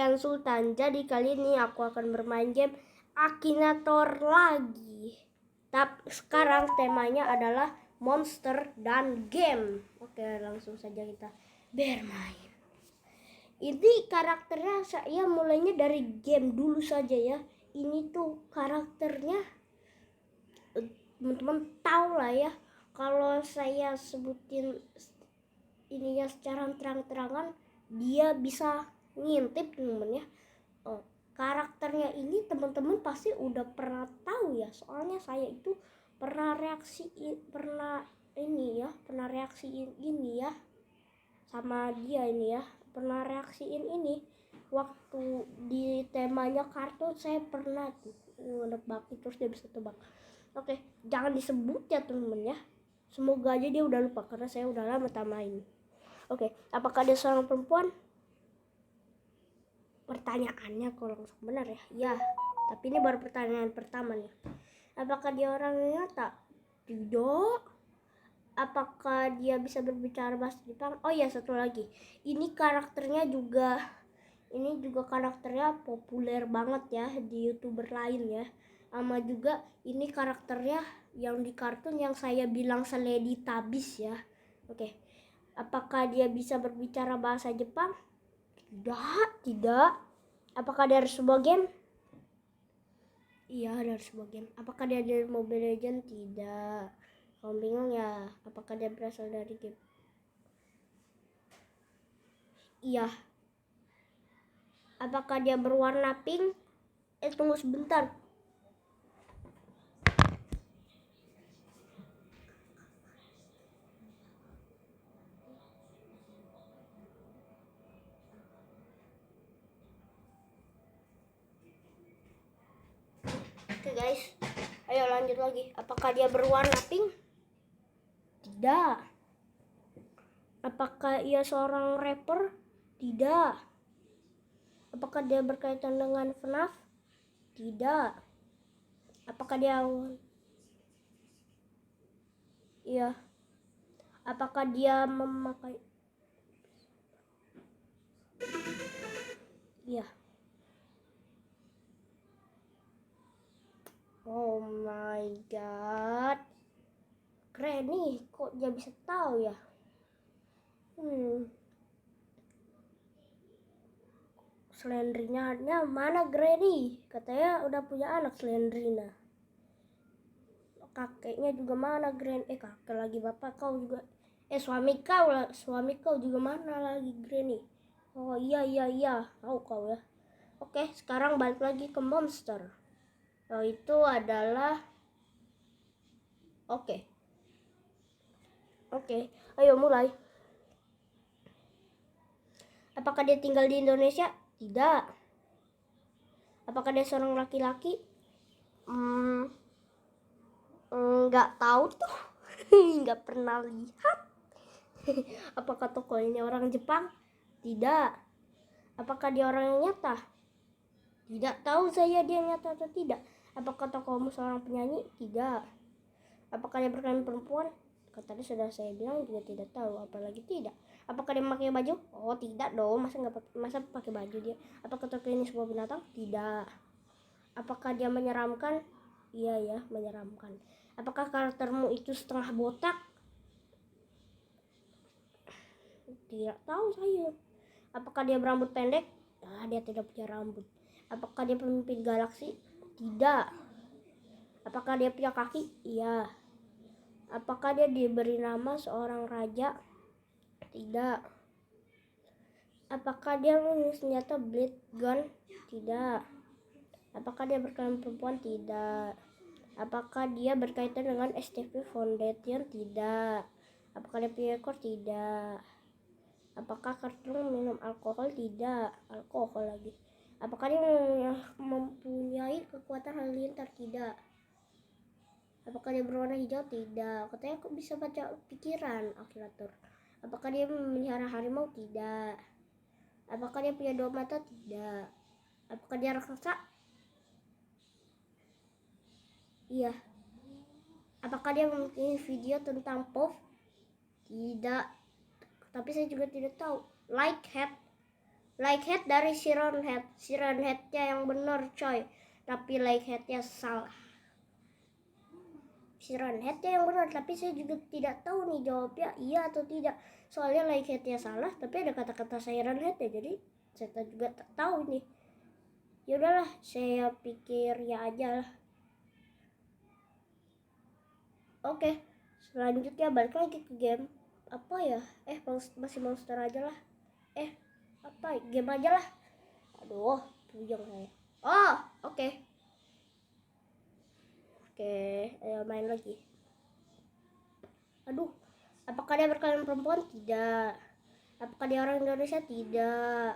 Kian Sultan. Jadi kali ini aku akan bermain game Akinator lagi. Tapi sekarang temanya adalah monster dan game. Oke, langsung saja kita bermain. Ini karakternya saya mulainya dari game dulu saja ya. Ini tuh karakternya teman-teman tahu lah ya. Kalau saya sebutin ininya secara terang-terangan, dia bisa ngintip teman-teman ya. Karakternya ini teman-teman pasti udah pernah tahu ya, soalnya saya itu pernah reaksiin ini ya sama dia ini ya, pernah reaksiin ini waktu di temanya kartun. Saya pernah tuh nebak terus dia bisa tebak. Oke, jangan disebut ya teman-teman ya, semoga aja dia udah lupa karena saya udah lama tamain. Oke, apakah dia seorang perempuan? Pertanyaannya kalau langsung benar ya. Ya, tapi ini baru pertanyaan pertama nih. Apakah dia orang nyata? Tidak. Apakah dia bisa berbicara bahasa Jepang? Oh ya, satu lagi. Ini karakternya juga karakternya populer banget ya di YouTuber lain ya. Sama juga ini karakternya yang di kartun yang saya bilang Teletubbies ya. Oke. Apakah dia bisa berbicara bahasa Jepang? Tidak. Apakah dari sebuah game? Iya, dari sebuah game. Apakah dia dari Mobile Legends? Tidak. Kamu bingung ya? Apakah dia berasal dari game? Iya. Apakah dia berwarna pink? Tunggu sebentar. Oke guys, ayo lanjut lagi. Apakah dia berwarna pink? Tidak. Apakah ia seorang rapper? Tidak. Apakah dia berkaitan dengan FNAF? Tidak. Apakah dia Iya. Apakah dia memakai? Iya. Oh my god. Keren nih, kok dia bisa tahu ya? Slendrina mana Granny? Katanya udah punya anak Slendrina. Kakeknya juga mana kakek lagi, bapak kau juga. Suami kau juga mana lagi Granny? Oh iya, tahu kau ya. Oke, sekarang balik lagi ke monster. Itu adalah Oke, ayo mulai. Apakah dia tinggal di Indonesia? Tidak. Apakah dia seorang laki-laki? Nggak tahu tuh. Nggak pernah lihat. Apakah tokoh ini orang Jepang? Tidak. Apakah dia orang yang nyata? Tidak tahu saya dia nyata atau tidak. Apakah tokohmu seorang penyanyi? Tidak. Apakah dia berkelamin perempuan? Tadi sudah saya bilang juga tidak tahu, apalagi tidak. Apakah dia memakai baju? Oh tidak dong, masa pakai baju dia. Apakah tokoh ini sebuah binatang? Tidak. Apakah dia menyeramkan? Iya ya, menyeramkan. Apakah karaktermu itu setengah botak? Tidak tahu saya. Apakah dia berambut pendek? Dia tidak punya rambut. Apakah dia pemimpin galaksi? Tidak. Apakah dia punya kaki? Iya. Apakah dia diberi nama seorang raja? Tidak. Apakah dia memiliki senjata blade gun? Tidak. Apakah dia berkelamin perempuan? Tidak. Apakah dia berkaitan dengan SCP Foundation? Tidak. Apakah dia punya ekor? Tidak. Apakah kartun minum alkohol? Tidak. Alkohol lagi. Apakah dia mempunyai kekuatan halilintar? Tidak. Apakah dia berwarna hijau? Tidak. Katanya aku bisa baca pikiran Akinator. Apakah dia memelihara harimau? Tidak. Apakah dia punya dua mata? Tidak. Apakah dia raksasa? Iya. Apakah dia memiliki video tentang POV? Tidak. Tapi saya juga tidak tahu. Like hat? Like Head dari Siron Head. Siron Headnya yang bener coy. Tapi Like Headnya salah. Siron Headnya yang benar. Tapi saya juga tidak tahu nih jawabnya iya atau tidak. Soalnya Like Headnya salah. Tapi ada kata-kata Siron Head ya. Jadi saya juga tak tahu nih. Yaudahlah, saya pikir ya aja lah. Oke, selanjutnya balik lagi ke game. Apa ya? Masih monster aja lah. Apa? Game aja lah. Aduh, puyeng saya. Oh, oke. Oke, ayo main lagi. Aduh, apakah dia berkelamin perempuan? Tidak. Apakah dia orang Indonesia? Tidak.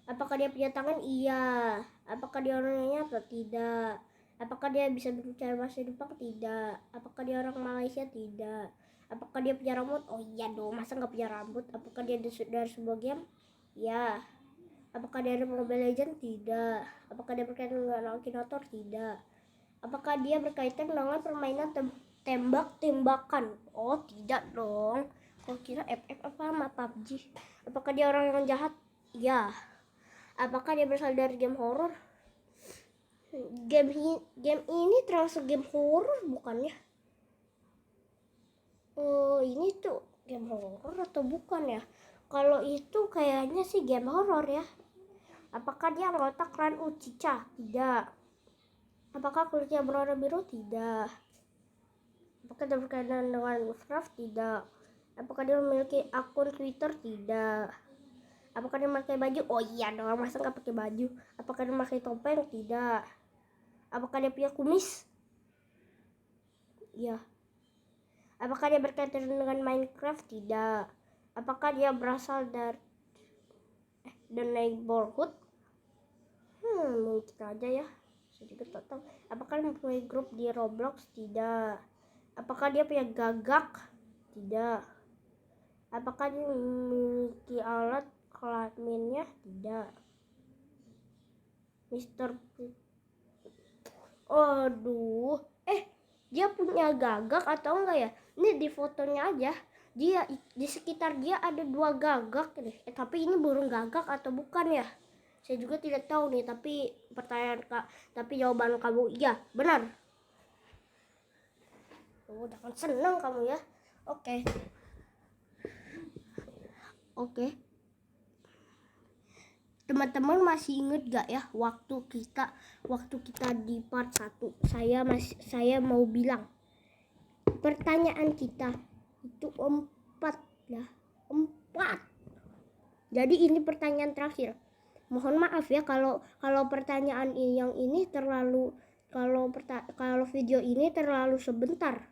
Apakah dia punya tangan? Iya. Apakah dia orang nyata? Tidak. Apakah dia bisa berbicara bahasa Jepang? Tidak. Apakah dia orang Malaysia? Tidak. Apakah dia punya rambut? Oh iya dong, masa nggak punya rambut? Apakah dia dari sebuah game? Ya. Apakah dia dari Mobile Legends? Tidak. Apakah dia berkaitan dengan Akinator? Tidak. Apakah dia berkaitan dengan permainan tembak-tembakan? Oh tidak dong. Kau kira FF apa sama PUBG? Apakah dia orang yang jahat? Ya. Apakah dia berasal dari game horor? Game ini termasuk game horor bukan ya? Ini tuh game horor atau bukan ya? Kalau itu kayaknya sih game horor ya. Apakah dia anggota klan Uchiha? Tidak. Apakah kulitnya berwarna biru? Tidak. Apakah dia berkaitan dengan Minecraft? Tidak. Apakah dia memiliki akun Twitter? Tidak. Apakah dia memakai baju? Oh iya dong, masa nggak pakai baju? Apakah dia memakai topeng? Tidak. Apakah dia punya kumis? Iya. Apakah dia berkaitan dengan Minecraft? Tidak. Apakah dia berasal dari The Neighborhood? Mungkin aja ya. Saya juga tak tahu. Apakah dia mempunyai grup di Roblox? Tidak. Apakah dia punya gagak? Tidak. Apakah dia memiliki alat kelaminnya? Tidak. Mister Aduh. Dia punya gagak atau enggak ya? Ini di fotonya aja. Dia di sekitar dia ada 2 gagak nih. Tapi ini burung gagak atau bukan ya? Saya juga tidak tahu nih, tapi tapi jawaban kamu iya, benar. Udah kan seneng kamu ya. Oke. Teman-teman masih inget gak ya waktu kita di part 1 saya mau bilang pertanyaan kita itu 4 ya. 4. Jadi ini pertanyaan terakhir. Mohon maaf ya kalau pertanyaan yang ini terlalu kalau video ini terlalu sebentar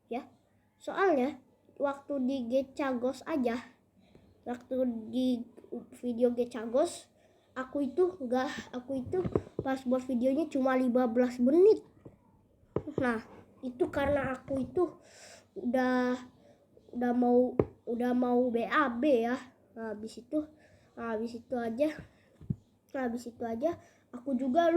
ya. Soalnya waktu di Gecagos aja, waktu di video Gecagos aku itu pas buat videonya cuma 15 menit. Nah, itu karena aku itu udah mau BAB ya. Habis itu aja aku juga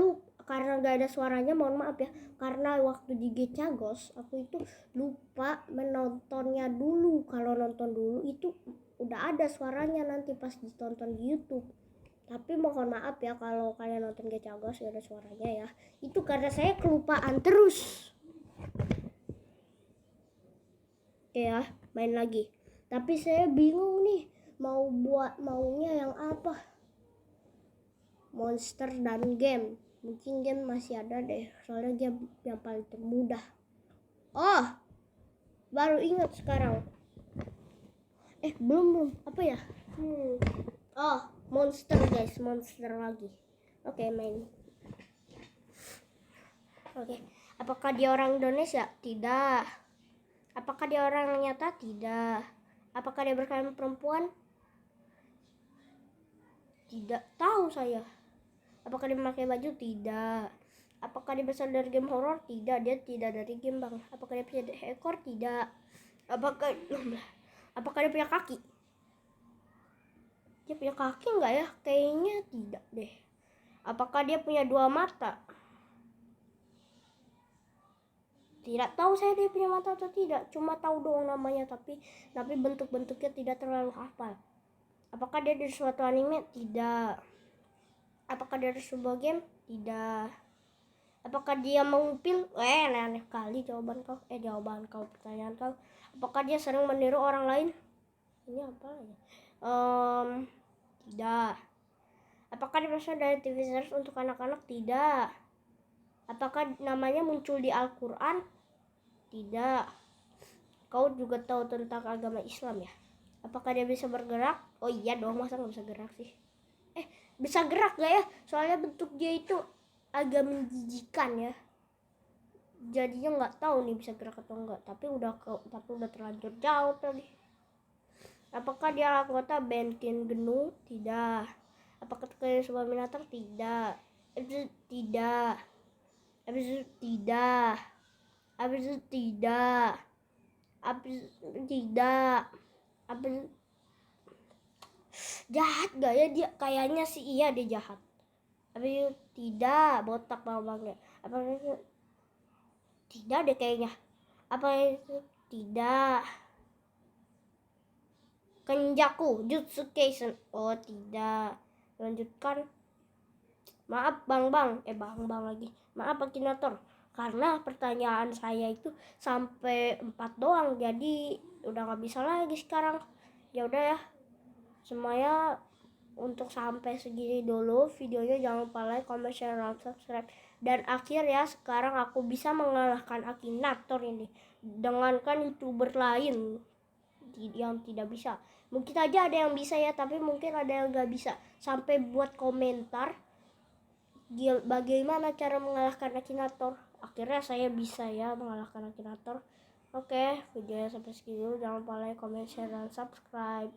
karena gak ada suaranya, mohon maaf ya, karena waktu di Gecagos aku itu lupa menontonnya dulu. Kalau nonton dulu itu udah ada suaranya nanti pas ditonton di YouTube. Tapi mohon maaf ya kalau kalian nonton Gecagos gak ada suaranya ya. Itu karena saya kelupaan terus. Oke ya, main lagi. Tapi saya bingung nih maunya yang apa. Monster dan game. Mungkin game masih ada deh, soalnya game yang paling termudah. Oh, baru ingat sekarang. Belum. Apa ya? Oh, monster guys, monster lagi. Oke, main. Oke. Apakah dia orang Indonesia? Tidak. Apakah dia orang nyata? Tidak. Apakah dia berkelamin perempuan? Tidak tahu saya. Apakah dia memakai baju? Tidak. Apakah dia berasal dari game horror? Tidak, dia tidak dari game bang. Apakah dia punya ekor? Tidak. Apakah dia punya kaki? Dia punya kaki enggak ya? Kayaknya tidak deh. Apakah dia punya 2 mata? Tidak tahu saya dia punya mata atau tidak. Cuma tahu doang namanya, tapi bentuk-bentuknya tidak terlalu hafal. Apakah dia dari suatu anime? Tidak. Apakah dari sebuah game? Tidak. Apakah dia mengupil? Aneh kali jawaban kau. Pertanyaan kau. Apakah dia sering meniru orang lain? Ini apa ya? Tidak. Apakah dia berasal dari TV series untuk anak-anak? Tidak. Apakah namanya muncul di Al-Quran? Tidak. Kau juga tahu tentang agama Islam ya? Apakah dia bisa bergerak? Oh iya dong, masa nggak bisa gerak sih? Bisa gerak gak ya? Soalnya bentuk dia itu agak menjijikan ya. Jadinya nggak tahu nih bisa gerak atau enggak. Tapi udah terlanjur jauh tadi. Apakah dia anggota band King Gnu? Tidak. Apakah dia sebuah binatang? Tidak. Tidak. Tidak. Tidak. Tidak. Jahat gak ya dia? Kayaknya sih iya dia jahat. Tapi tidak, botak bang-bangnya. Apa itu? Tidak deh kayaknya. Apa itu? Tidak. Kenjaku, Jutsu Kaisen. Oh tidak. Lanjutkan. Maaf bang lagi. Maaf Akinator. Karena pertanyaan saya itu sampai 4 doang. Jadi udah gak bisa lagi sekarang. Ya udah ya. Semuanya untuk sampai segini dulu videonya. Jangan lupa like, comment, share, dan subscribe. Dan akhir ya, sekarang aku bisa mengalahkan Akinator ini dengan kan youtuber lain yang tidak bisa. Mungkin aja ada yang bisa ya, tapi mungkin ada yang gak bisa. Sampai buat komentar bagaimana cara mengalahkan Akinator. Akhirnya saya bisa ya mengalahkan Akinator. Oke, videonya sampai segini dulu. Jangan lupa like, comment, share, dan subscribe.